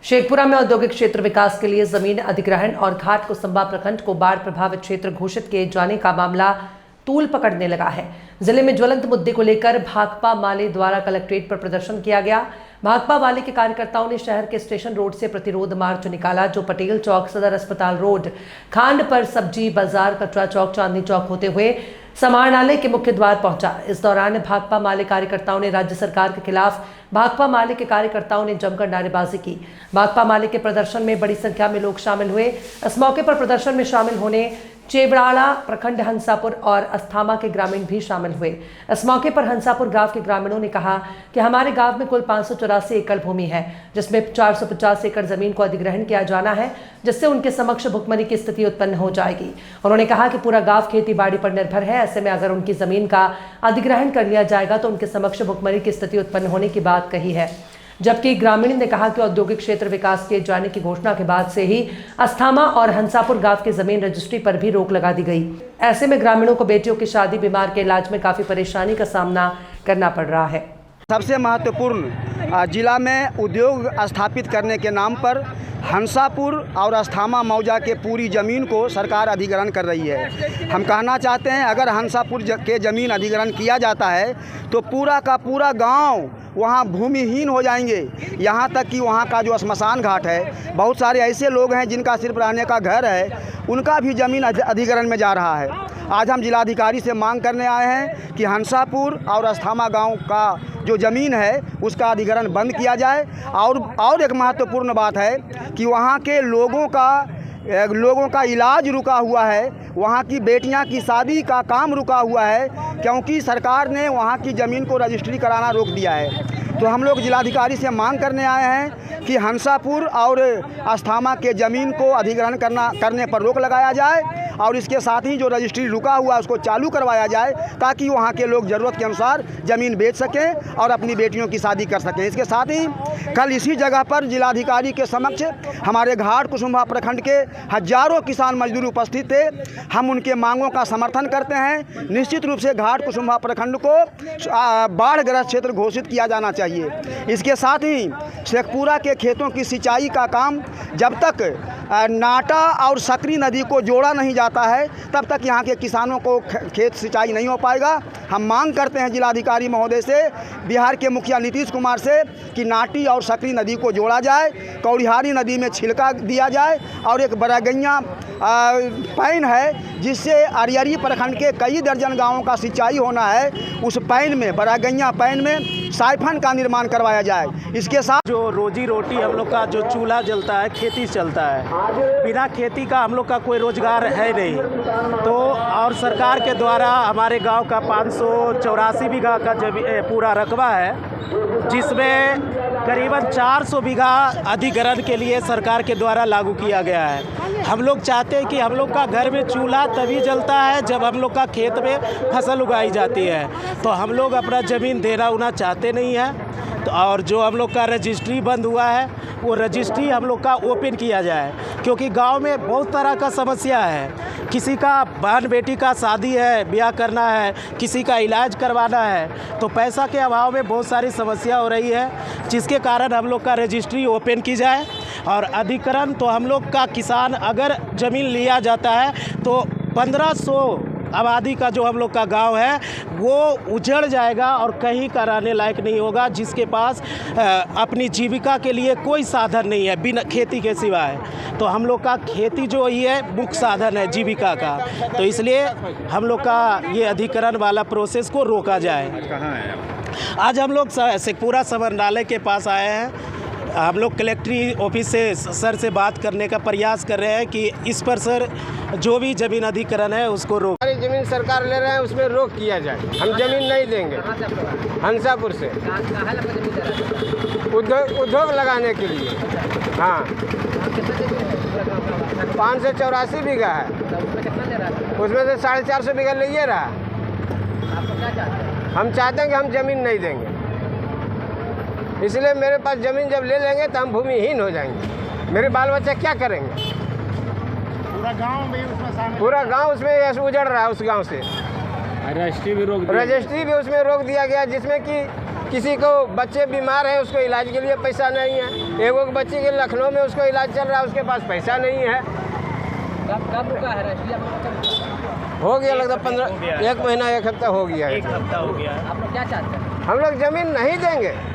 शेखपुरा में औद्योगिक क्षेत्र विकास के लिए जमीन अधिग्रहण और घाट कुसुम्भा प्रखंड को बाढ़ प्रभावित क्षेत्र घोषित किए जाने का मामला तूल पकड़ने लगा है। जिले में ज्वलंत मुद्दे को लेकर भाकपा माले द्वारा कलेक्ट्रेट पर प्रदर्शन किया गया। भाकपा वाले के कार्यकर्ताओं ने शहर के स्टेशन रोड से प्रतिरोध मार्च निकाला, जो पटेल चौक, सदर अस्पताल रोड, खांड पर सब्जी बाजार, कटरा चौक, चांदनी चौक होते हुए समाहरणालय के मुख्य द्वार पहुंचा। इस दौरान भाकपा माले कार्यकर्ताओं ने राज्य सरकार के खिलाफ भाकपा माले के कार्यकर्ताओं ने जमकर नारेबाजी की। भाकपा माले के प्रदर्शन में बड़ी संख्या में लोग शामिल हुए। इस मौके पर प्रदर्शन में शामिल होने चेबड़ाड़ा प्रखंड हंसापुर और अस्थामा के ग्रामीण भी शामिल हुए। इस मौके पर हंसापुर गांव के ग्रामीणों ने कहा कि हमारे गांव में कुल 584 एकड़ भूमि है, जिसमें 450 एकड़ जमीन को अधिग्रहण किया जाना है, जिससे उनके समक्ष भुखमरी की स्थिति उत्पन्न हो जाएगी। उन्होंने कहा कि पूरा गांव खेती बाड़ी पर निर्भर है। ऐसे में अगर उनकी जमीन का अधिग्रहण कर लिया जाएगा तो उनके समक्ष भुखमरी की स्थिति उत्पन्न होने की बात कही है। जबकि ग्रामीण ने कहा कि औद्योगिक क्षेत्र विकास किए जाने की घोषणा के बाद से ही अस्थामा और हंसापुर गांव की जमीन रजिस्ट्री पर भी रोक लगा दी गई। ऐसे में ग्रामीणों को बेटियों की शादी, बीमार के इलाज में काफी परेशानी का सामना करना पड़ रहा है। सबसे महत्वपूर्ण जिला में उद्योग स्थापित करने के नाम पर हंसापुर और अस्थामा मौजा के पूरी ज़मीन को सरकार अधिग्रहण कर रही है। हम कहना चाहते हैं, अगर हंसापुर के ज़मीन अधिग्रहण किया जाता है तो पूरा का पूरा गांव वहाँ भूमिहीन हो जाएंगे। यहाँ तक कि वहाँ का जो श्मशान घाट है, बहुत सारे ऐसे लोग हैं जिनका सिर्फ रहने का घर है, उनका भी ज़मीन अधिग्रहण में जा रहा है। आज हम जिलाधिकारी से मांग करने आए हैं कि हंसापुर और अस्थामा गांव का जो ज़मीन है उसका अधिग्रहण बंद किया जाए। और एक महत्वपूर्ण बात है कि वहाँ के लोगों का इलाज रुका हुआ है, वहाँ की बेटियां की शादी का काम रुका हुआ है, क्योंकि सरकार ने वहाँ की ज़मीन को रजिस्ट्री कराना रोक दिया है। तो हम लोग जिलाधिकारी से मांग करने आए हैं कि हंसापुर और अस्थामा के ज़मीन को अधिग्रहण करने पर रोक लगाया जाए और इसके साथ ही जो रजिस्ट्री रुका हुआ है उसको चालू करवाया जाए, ताकि वहाँ के लोग ज़रूरत के अनुसार ज़मीन बेच सकें और अपनी बेटियों की शादी कर सकें। इसके साथ ही कल इसी जगह पर जिलाधिकारी के समक्ष हमारे घाट कुसुम्भा प्रखंड के हजारों किसान मजदूर उपस्थित थे। हम उनके मांगों का समर्थन करते हैं। निश्चित रूप से घाट कुसुम्भा प्रखंड को बाढ़ग्रस्त क्षेत्र घोषित किया जाना चाहिए। इसके साथ ही शेखपुरा के खेतों की सिंचाई का काम जब तक नाटा और सकरी नदी को जोड़ा नहीं जाता है, तब तक यहाँ के किसानों को खेत सिंचाई नहीं हो पाएगा। हम मांग करते हैं जिलाधिकारी महोदय से, बिहार के मुखिया नीतीश कुमार से, कि नाटी और सकरी नदी को जोड़ा जाए, कौड़िहारी नदी में छिलका दिया जाए और एक बरागैया पैन है जिससे अरियरी प्रखंड के कई दर्जन गाँवों का सिंचाई होना है, उस पैन में, बरागैया पैन में साइफन का निर्माण करवाया जाए। इसके साथ जो रोजी रोटी हम लोग का जो चूल्हा जलता है, खेती चलता है, बिना खेती का हम लोग का कोई रोजगार है नहीं। तो और सरकार के द्वारा हमारे गांव का 584 बीघा का पूरा रकबा है, जिसमें करीबन 400 बीघा अधिग्रहण के लिए सरकार के द्वारा लागू किया गया है। हम लोग चाहते हैं कि हम लोग का घर में चूल्हा तभी जलता है जब हम लोग का खेत में फसल उगाई जाती है, तो हम लोग अपना ज़मीन देना उना चाहते नहीं हैं। तो और जो हम लोग का रजिस्ट्री बंद हुआ है, वो रजिस्ट्री हम लोग का ओपन किया जाए, क्योंकि गांव में बहुत तरह का समस्या है। किसी का बहन बेटी का शादी है, ब्याह करना है, किसी का इलाज करवाना है, तो पैसा के अभाव में बहुत सारी समस्या हो रही है, जिसके कारण हम लोग का रजिस्ट्री ओपन की जाए। और अधिग्रहण तो हम लोग का किसान अगर ज़मीन लिया जाता है तो 1500 आबादी का जो हम लोग का गांव है वो उजड़ जाएगा और कहीं का रहने लायक नहीं होगा, जिसके पास अपनी जीविका के लिए कोई साधन नहीं है बिना खेती के सिवाय। तो हम लोग का खेती जो ही है मुख्य साधन है जीविका का, तो इसलिए हम लोग का ये अधिग्रहण वाला प्रोसेस को रोका जाए। आज हम लोग शेखपुरा समाहरणालय के पास आए हैं। हम लोग कलेक्ट्री ऑफिस से सर से बात करने का प्रयास कर रहे हैं कि इस पर सर जो भी ज़मीन अधिग्रहण है उसको रोक। हमारी ज़मीन सरकार ले रहे हैं, उसमें रोक किया जाए। हम ज़मीन नहीं देंगे हंसापुर से उद्योग लगाने के लिए। हाँ, 584 बीघा है, उसमें से 450 बीघा ले रहा। हम चाहते हैं कि हम ज़मीन नहीं देंगे, इसलिए मेरे पास ज़मीन जब ले लेंगे तो हम भूमिहीन हो जाएंगे। मेरे बाल बच्चे क्या करेंगे? पूरा गांव उसमें उजड़ रहा है। उस गांव से रजिस्ट्री भी उसमें रोक दिया गया, जिसमें कि किसी को बच्चे बीमार हैं, उसको इलाज के लिए पैसा नहीं है। एक बच्चे के लखनऊ में उसको इलाज चल रहा है, उसके पास पैसा नहीं है। कब रुका है रजिस्ट्री? हो गया लगता 15 एक महीना 1 हफ्ता हो गया है। 1 हफ्ता हो गया। आप लोग क्या चाहते हैं? हम लोग ज़मीन नहीं देंगे।